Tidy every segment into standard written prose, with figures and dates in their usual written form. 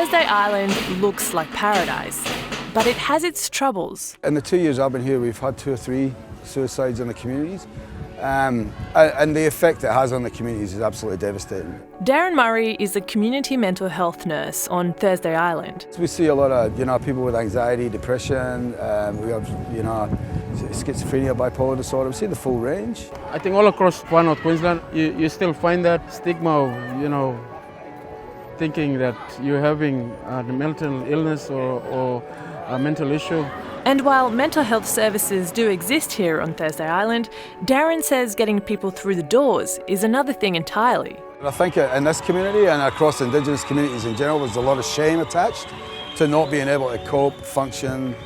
Thursday Island looks like paradise, but it has its troubles. In the 2 years I've been here, we've had 2 or 3 suicides in the communities. And the effect it has on the communities is absolutely devastating. Darren Murray is a community mental health nurse on Thursday Island. We see a lot of people with anxiety, depression, we have schizophrenia, bipolar disorder, we see the full range. I think all across Far North Queensland you still find that stigma of thinking that you're having a mental illness or a mental issue. And while mental health services do exist here on Thursday Island, Darren says getting people through the doors is another thing entirely. I think in this community and across Indigenous communities in general, there's a lot of shame attached to not being able to cope, function,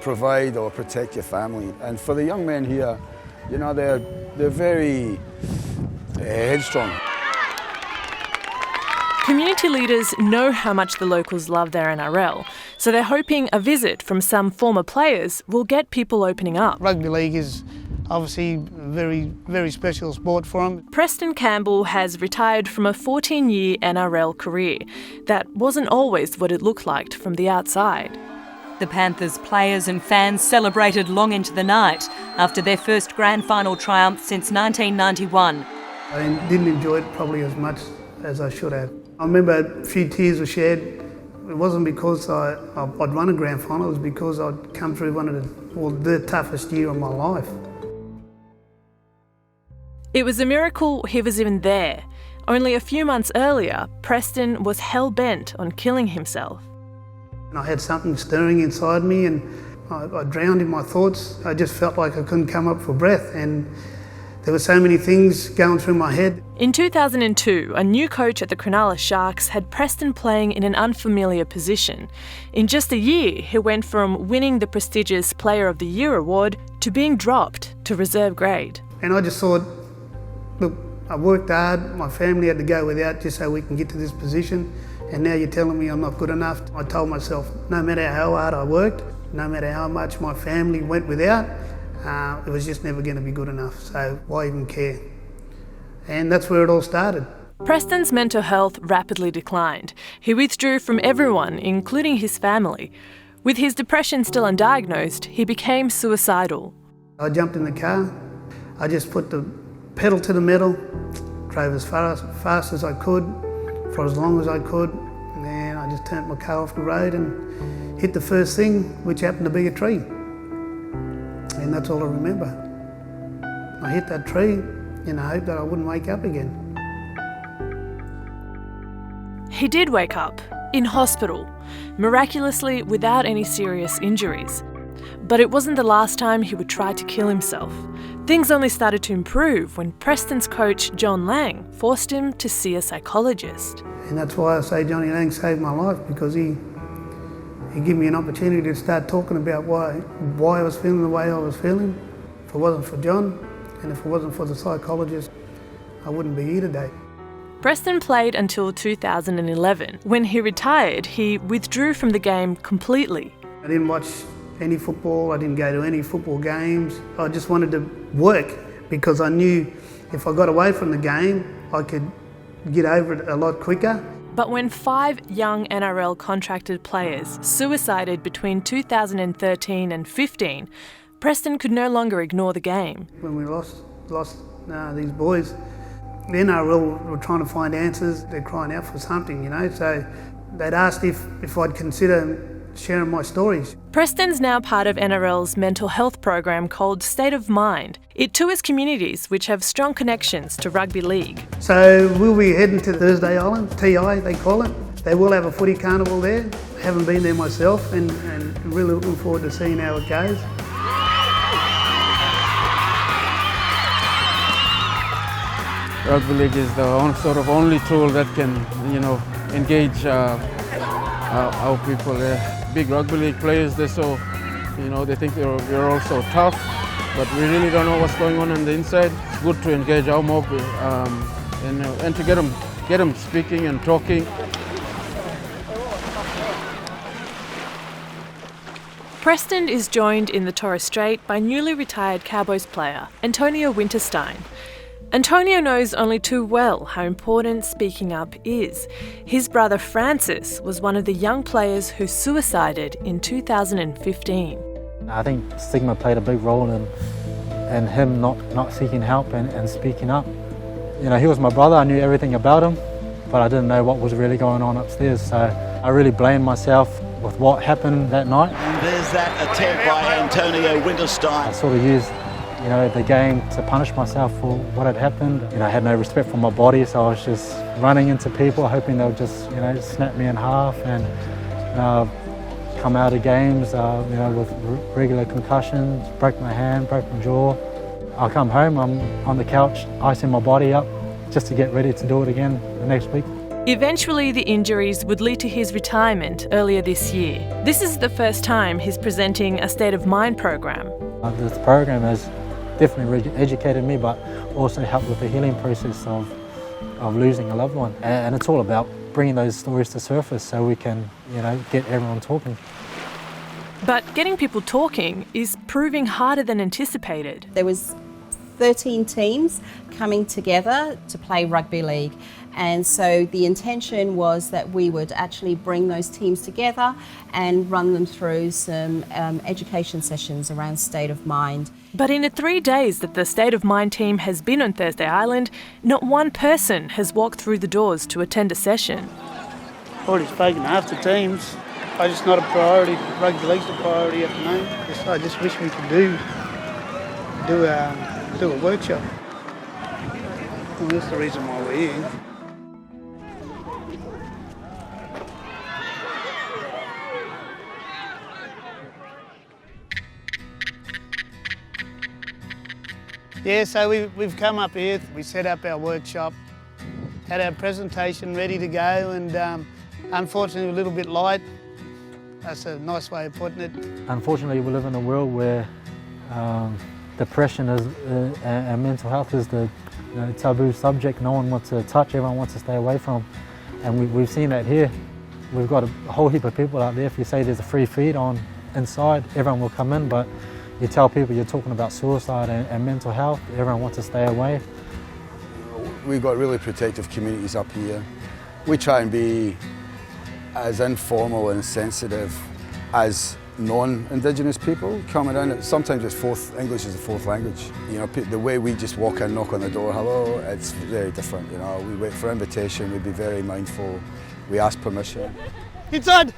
provide or protect your family. And for the young men here, they're very headstrong. Community leaders know how much the locals love their NRL, so they're hoping a visit from some former players will get people opening up. Rugby league is obviously very, very special sport for them. Preston Campbell has retired from a 14-year NRL career. That wasn't always what it looked like from the outside. The Panthers players and fans celebrated long into the night after their first grand final triumph since 1991. I didn't enjoy it probably as much as I should have. I remember a few tears were shed. It wasn't because I'd won a grand final, it was because I'd come through one of the toughest year of my life. It was a miracle he was even there. Only a few months earlier, Preston was hell-bent on killing himself. And I had something stirring inside me and I drowned in my thoughts. I just felt like I couldn't come up for breath and there were so many things going through my head. In 2002, a new coach at the Cronulla Sharks had Preston playing in an unfamiliar position. In just a year, he went from winning the prestigious Player of the Year award to being dropped to reserve grade. And I just thought, look, I worked hard, my family had to go without just so we can get to this position, and now you're telling me I'm not good enough. I told myself, no matter how hard I worked, no matter how much my family went without, it was just never going to be good enough, so why even care? And that's where it all started. Preston's mental health rapidly declined. He withdrew from everyone, including his family. With his depression still undiagnosed, he became suicidal. I jumped in the car, I just put the pedal to the metal, drove as fast as I could, for as long as I could, and then I just turned my car off the road and hit the first thing, which happened to be a tree. And that's all I remember. I hit that tree in the hope that I wouldn't wake up again. He did wake up, in hospital, miraculously without any serious injuries. But it wasn't the last time he would try to kill himself. Things only started to improve when Preston's coach, John Lang, forced him to see a psychologist. And that's why I say Johnny Lang saved my life, because he gave me an opportunity to start talking about why I was feeling the way I was feeling. If it wasn't for John, and if it wasn't for the psychologist, I wouldn't be here today. Preston played until 2011. When he retired, he withdrew from the game completely. I didn't watch any football, I didn't go to any football games. I just wanted to work because I knew if I got away from the game, I could get over it a lot quicker. But when 5 young NRL contracted players suicided between 2013 and 15, Preston could no longer ignore the game. When we lost these boys, the NRL were trying to find answers. They're crying out for something, so they'd asked if I'd consider sharing my stories. Preston's now part of NRL's mental health program called State of Mind. It tours communities which have strong connections to rugby league. So we'll be heading to Thursday Island, TI they call it. They will have a footy carnival there. I haven't been there myself and really looking forward to seeing how it goes. Rugby league is the only tool that can, engage our people. Big rugby league players, they're so, they think we're all so tough, but we really don't know what's going on the inside. It's good to engage our mob and to get them speaking and talking. Preston is joined in the Torres Strait by newly retired Cowboys player Antonio Winterstein. Antonio knows only too well how important speaking up is. His brother Francis was one of the young players who suicided in 2015. I think stigma played a big role in him not seeking help and speaking up. You know, he was my brother, I knew everything about him, but I didn't know what was really going on upstairs, so I really blamed myself with what happened that night. And there's that attempt by Antonio Winterstein. I sort of used, you know, the game to punish myself for what had happened. You know, I had no respect for my body, so I was just running into people, hoping they'll just, you know, snap me in half and come out of games, you know, with regular concussions, broke my hand, broke my jaw. I come home, I'm on the couch, icing my body up, just to get ready to do it again the next week. Eventually, the injuries would lead to his retirement earlier this year. This is the first time he's presenting a State of Mind program. This program has definitely educated me, but also helped with the healing process of losing a loved one. And it's all about bringing those stories to surface so we can, you know, get everyone talking. But getting people talking is proving harder than anticipated. There was 13 teams coming together to play rugby league, and so the intention was that we would actually bring those teams together and run them through some education sessions around state of mind. But in the 3 days that the State of Mind team has been on Thursday Island, not one person has walked through the doors to attend a session. Already spoken to half the teams. It's just not a priority. Rugby league's a priority at the moment. I just wish we could do a workshop. Well, that's the reason why we're here. Yeah, so we've come up here, we set up our workshop, had our presentation ready to go, and unfortunately a little bit light. That's a nice way of putting it. Unfortunately, we live in a world where depression and mental health is the taboo subject. No one wants to touch, everyone wants to stay away from. And we've seen that here. We've got a whole heap of people out there. If you say there's a free feed on inside, everyone will come in, but you tell people you're talking about suicide and mental health, everyone wants to stay away. We've got really protective communities up here. We try and be as informal and sensitive as non-Indigenous people coming in. Sometimes English is the fourth language. You know, the way we just walk in, knock on the door, hello, it's very different. You know, we wait for invitation, we be very mindful, we ask permission. Inside!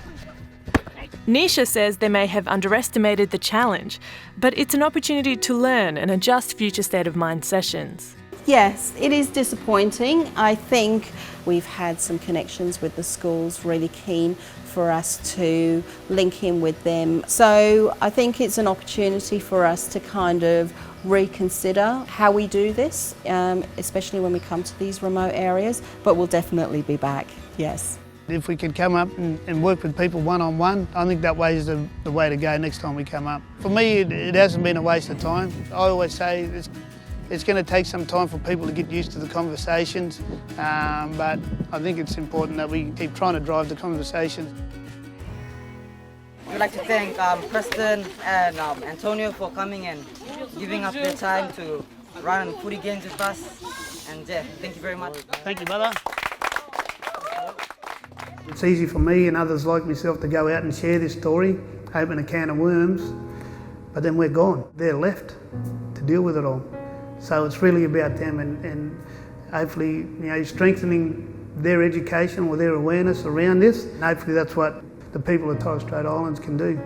Nisha says they may have underestimated the challenge, but it's an opportunity to learn and adjust future State of Mind sessions. Yes, it is disappointing. I think we've had some connections with the schools, really keen for us to link in with them. So I think it's an opportunity for us to kind of reconsider how we do this, especially when we come to these remote areas, but we'll definitely be back, yes. If we could come up and work with people one-on-one, I think that way is the way to go next time we come up. For me, it hasn't been a waste of time. I always say it's going to take some time for people to get used to the conversations, but I think it's important that we keep trying to drive the conversations. I'd like to thank Preston and Antonio for coming and giving up their time to run footy games with us, and yeah, thank you very much. Thank you, brother. It's easy for me and others like myself to go out and share this story, open a can of worms, but then we're gone. They're left to deal with it all. So it's really about them and hopefully, you know, strengthening their education or their awareness around this. And hopefully that's what the people of Torres Strait Islands can do.